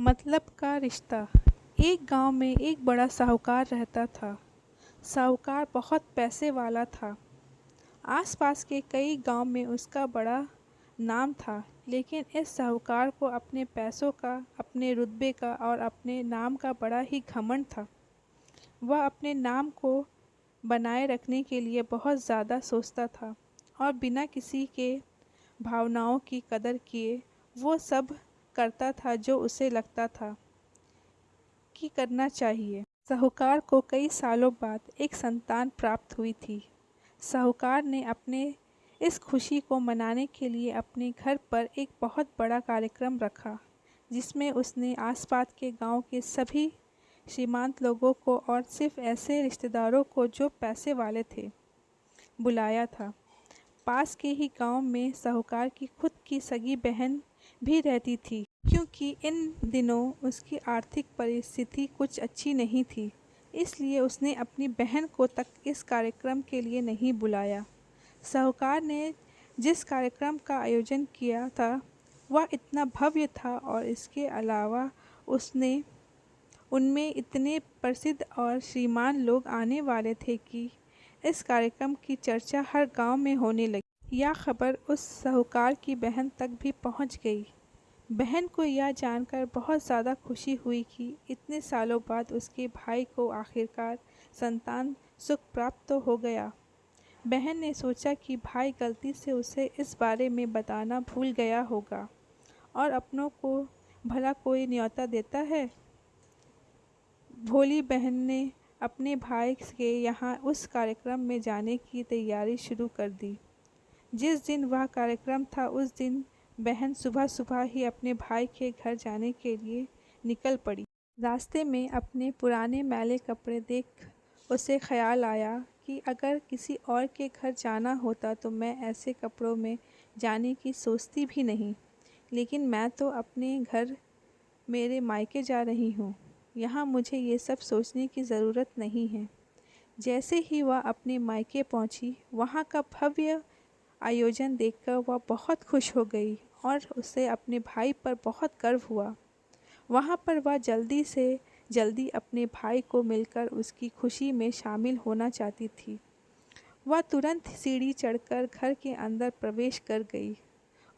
मतलब का रिश्ता। एक गांव में एक बड़ा साहूकार रहता था। साहूकार बहुत पैसे वाला था। आसपास के कई गांव में उसका बड़ा नाम था, लेकिन इस साहूकार को अपने पैसों का, अपने रुतबे का और अपने नाम का बड़ा ही घमंड था। वह अपने नाम को बनाए रखने के लिए बहुत ज़्यादा सोचता था और बिना किसी के भावनाओं की कदर किए वो सब करता था जो उसे लगता था कि करना चाहिए। साहूकार को कई सालों बाद एक संतान प्राप्त हुई थी। साहूकार ने अपने इस खुशी को मनाने के लिए अपने घर पर एक बहुत बड़ा कार्यक्रम रखा, जिसमें उसने आसपास के गांव के सभी श्रीमंत लोगों को और सिर्फ ऐसे रिश्तेदारों को जो पैसे वाले थे बुलाया था। पास के ही गांव में साहूकार की खुद की सगी बहन भी रहती थी। क्योंकि इन दिनों उसकी आर्थिक परिस्थिति कुछ अच्छी नहीं थी, इसलिए उसने अपनी बहन को तक इस कार्यक्रम के लिए नहीं बुलाया। साहूकार ने जिस कार्यक्रम का आयोजन किया था वह इतना भव्य था और इसके अलावा उसने उनमें इतने प्रसिद्ध और श्रीमान लोग आने वाले थे कि इस कार्यक्रम की चर्चा हर गांव में होने लगी। यह खबर उस साहूकार की बहन तक भी पहुंच गई। बहन को यह जानकर बहुत ज़्यादा खुशी हुई कि इतने सालों बाद उसके भाई को आखिरकार संतान सुख प्राप्त तो हो गया। बहन ने सोचा कि भाई गलती से उसे इस बारे में बताना भूल गया होगा और अपनों को भला कोई न्योता देता है। भोली बहन ने अपने भाई के यहाँ उस कार्यक्रम में जाने की तैयारी शुरू कर दी। जिस दिन वह कार्यक्रम था उस दिन बहन सुबह सुबह ही अपने भाई के घर जाने के लिए निकल पड़ी। रास्ते में अपने पुराने मैले कपड़े देख उसे ख्याल आया कि अगर किसी और के घर जाना होता तो मैं ऐसे कपड़ों में जाने की सोचती भी नहीं, लेकिन मैं तो अपने घर मेरे मायके जा रही हूँ, यहाँ मुझे ये सब सोचने की ज़रूरत नहीं है। जैसे ही वह अपने मायके पहुँची, वहाँ का भव्य आयोजन देखकर वह बहुत खुश हो गई और उसे अपने भाई पर बहुत गर्व हुआ। वहाँ पर वह जल्दी से जल्दी अपने भाई को मिलकर उसकी खुशी में शामिल होना चाहती थी। वह तुरंत सीढ़ी चढ़कर घर के अंदर प्रवेश कर गई।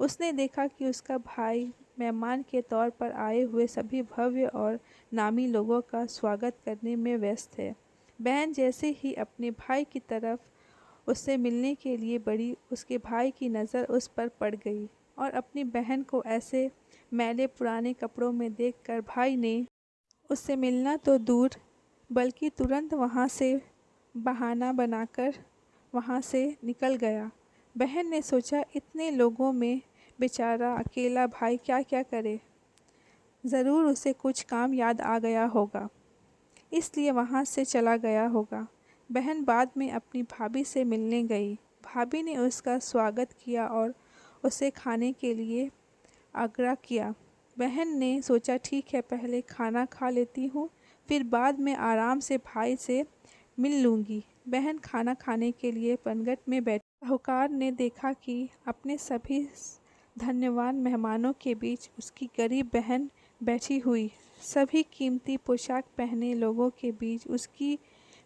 उसने देखा कि उसका भाई मेहमान के तौर पर आए हुए सभी भव्य और नामी लोगों का स्वागत करने में व्यस्त है। बहन जैसे ही अपने भाई की तरफ उससे मिलने के लिए बढ़ी, उसके भाई की नज़र उस पर पड़ गई और अपनी बहन को ऐसे मैले पुराने कपड़ों में देखकर भाई ने उससे मिलना तो दूर बल्कि तुरंत वहाँ से बहाना बनाकर वहाँ से निकल गया। बहन ने सोचा इतने लोगों में बेचारा अकेला भाई क्या क्या करे, ज़रूर उसे कुछ काम याद आ गया होगा, इसलिए वहाँ से चला गया होगा। बहन बाद में अपनी भाभी से मिलने गई। भाभी ने उसका स्वागत किया और उसे खाने के लिए आग्रह किया। बहन ने सोचा ठीक है, पहले खाना खा लेती हूँ, फिर बाद में आराम से भाई से मिल लूँगी। बहन खाना खाने के लिए पनघट में बैठी। साहूकार ने देखा कि अपने सभी धन्यवान मेहमानों के बीच उसकी गरीब बहन बैठी हुई। सभी कीमती पोशाक पहने लोगों के बीच उसकी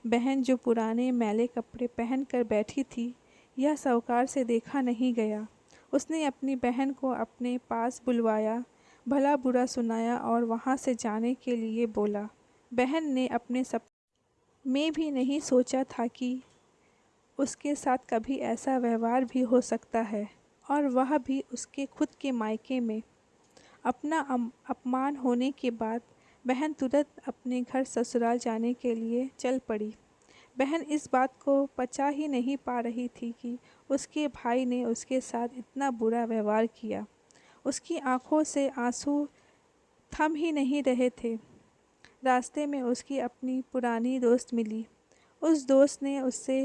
बहन जो पुराने मैले कपड़े पहनकर बैठी थी, यह साहूकार से देखा नहीं गया। उसने अपनी बहन को अपने पास बुलवाया, भला बुरा सुनाया और वहाँ से जाने के लिए बोला। बहन ने अपने सपने में भी नहीं सोचा था कि उसके साथ कभी ऐसा व्यवहार भी हो सकता है, और वह भी उसके खुद के मायके में। अपना अपमान होने के बाद बहन तुरंत अपने घर ससुराल जाने के लिए चल पड़ी। बहन इस बात को पचा ही नहीं पा रही थी कि उसके भाई ने उसके साथ इतना बुरा व्यवहार किया। उसकी आंखों से आंसू थम ही नहीं रहे थे। रास्ते में उसकी अपनी पुरानी दोस्त मिली। उस दोस्त ने उससे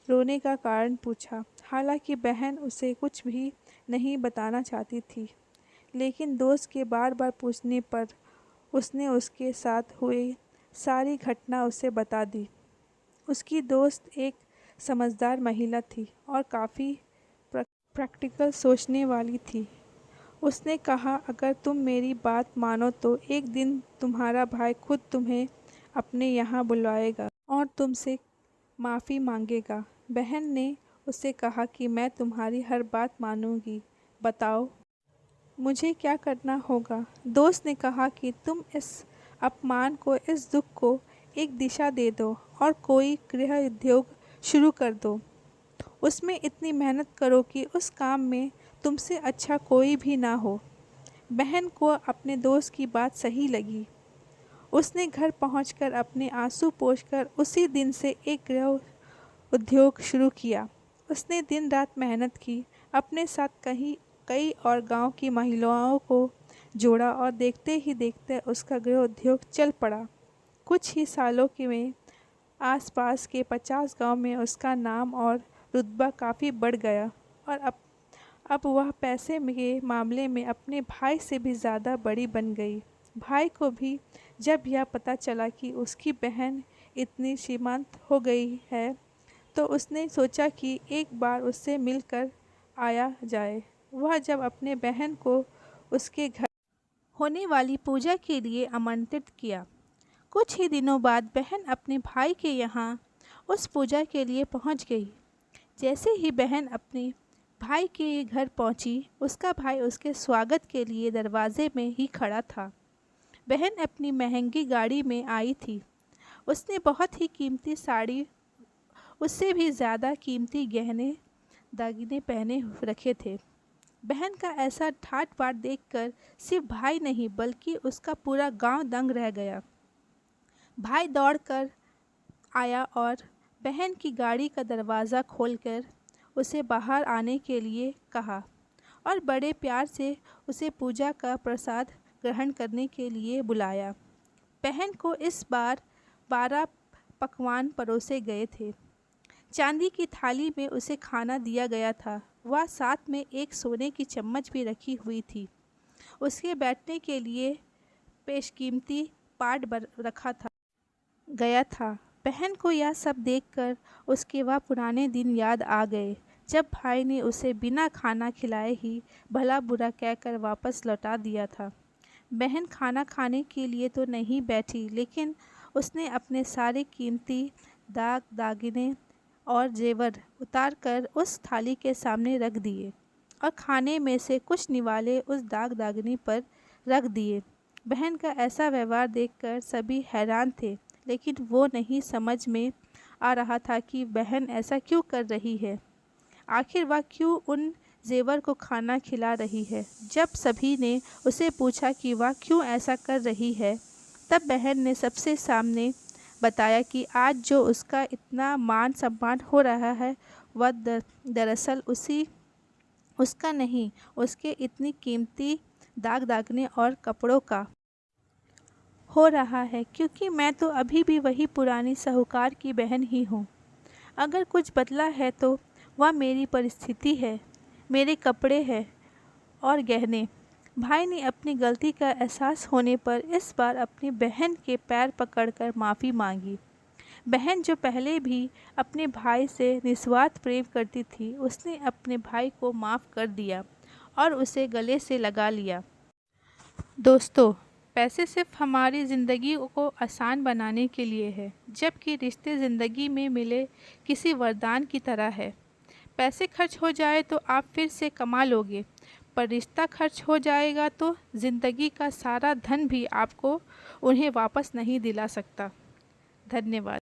रोने का कारण पूछा। हालांकि बहन उसे कुछ भी नहीं बताना चाहती थी, लेकिन दोस्त के बार बार पूछने पर उसने उसके साथ हुई सारी घटना उसे बता दी। उसकी दोस्त एक समझदार महिला थी और काफ़ी प्रैक्टिकल सोचने वाली थी। उसने कहा, अगर तुम मेरी बात मानो तो एक दिन तुम्हारा भाई खुद तुम्हें अपने यहाँ बुलाएगा और तुमसे माफ़ी मांगेगा। बहन ने उससे कहा कि मैं तुम्हारी हर बात मानूंगी, बताओ मुझे क्या करना होगा। दोस्त ने कहा कि तुम इस अपमान को, इस दुख को एक दिशा दे दो और कोई गृह उद्योग शुरू कर दो। उसमें इतनी मेहनत करो कि उस काम में तुमसे अच्छा कोई भी ना हो। बहन को अपने दोस्त की बात सही लगी। उसने घर पहुंचकर अपने आंसू पोंछकर उसी दिन से एक गृह उद्योग शुरू किया। उसने दिन रात मेहनत की, अपने साथ कई और गांव की महिलाओं को जोड़ा और देखते ही देखते उसका गृह उद्योग चल पड़ा। कुछ ही सालों के में आसपास के 50 गांव में उसका नाम और रुतबा काफ़ी बढ़ गया और अब वह पैसे के मामले में अपने भाई से भी ज़्यादा बड़ी बन गई। भाई को भी जब यह पता चला कि उसकी बहन इतनी श्रीमंत हो गई है तो उसने सोचा कि एक बार उससे मिलकर आया जाए। वह जब अपने बहन को उसके घर होने वाली पूजा के लिए आमंत्रित किया। कुछ ही दिनों बाद बहन अपने भाई के यहाँ उस पूजा के लिए पहुँच गई। जैसे ही बहन अपने भाई के घर पहुंची, उसका भाई उसके स्वागत के लिए दरवाजे में ही खड़ा था। बहन अपनी महंगी गाड़ी में आई थी। उसने बहुत ही कीमती साड़ी, उससे भी ज़्यादा कीमती गहने दागिने पहने रखे थे। बहन का ऐसा ठाट बाट देखकर सिर्फ भाई नहीं बल्कि उसका पूरा गांव दंग रह गया। भाई दौड़कर आया और बहन की गाड़ी का दरवाज़ा खोलकर उसे बाहर आने के लिए कहा और बड़े प्यार से उसे पूजा का प्रसाद ग्रहण करने के लिए बुलाया। बहन को इस बार 12 पकवान परोसे गए थे। चांदी की थाली में उसे खाना दिया गया था। वह साथ में एक सोने की चम्मच भी रखी हुई थी। उसके बैठने के लिए पेशकीमती पाट रखा था गया था। बहन को यह सब देखकर उसके वह पुराने दिन याद आ गए जब भाई ने उसे बिना खाना खिलाए ही भला बुरा कहकर वापस लौटा दिया था। बहन खाना खाने के लिए तो नहीं बैठी, लेकिन उसने अपने सारे कीमती दागिने और जेवर उतार कर उस थाली के सामने रख दिए और खाने में से कुछ निवाले उस दागिने पर रख दिए। बहन का ऐसा व्यवहार देखकर सभी हैरान थे, लेकिन वो नहीं समझ में आ रहा था कि बहन ऐसा क्यों कर रही है। आखिर वह क्यों उन जेवर को खाना खिला रही है। जब सभी ने उसे पूछा कि वह क्यों ऐसा कर रही है, तब बहन ने सबसे सामने बताया कि आज जो उसका इतना मान सम्मान हो रहा है वह दरअसल उसका नहीं, उसके इतनी कीमती दागने और कपड़ों का हो रहा है, क्योंकि मैं तो अभी भी वही पुरानी साहूकार की बहन ही हूँ। अगर कुछ बदला है तो वह मेरी परिस्थिति है, मेरे कपड़े हैं और गहने। भाई ने अपनी गलती का एहसास होने पर इस बार अपनी बहन के पैर पकड़कर माफ़ी मांगी। बहन जो पहले भी अपने भाई से निस्वार्थ प्रेम करती थी, उसने अपने भाई को माफ़ कर दिया और उसे गले से लगा लिया। दोस्तों, पैसे सिर्फ हमारी ज़िंदगी को आसान बनाने के लिए है, जबकि रिश्ते ज़िंदगी में मिले किसी वरदान की तरह है। पैसे खर्च हो जाए तो आप फिर से कमा लोगे, पर रिश्ता खर्च हो जाएगा तो ज़िंदगी का सारा धन भी आपको उन्हें वापस नहीं दिला सकता। धन्यवाद।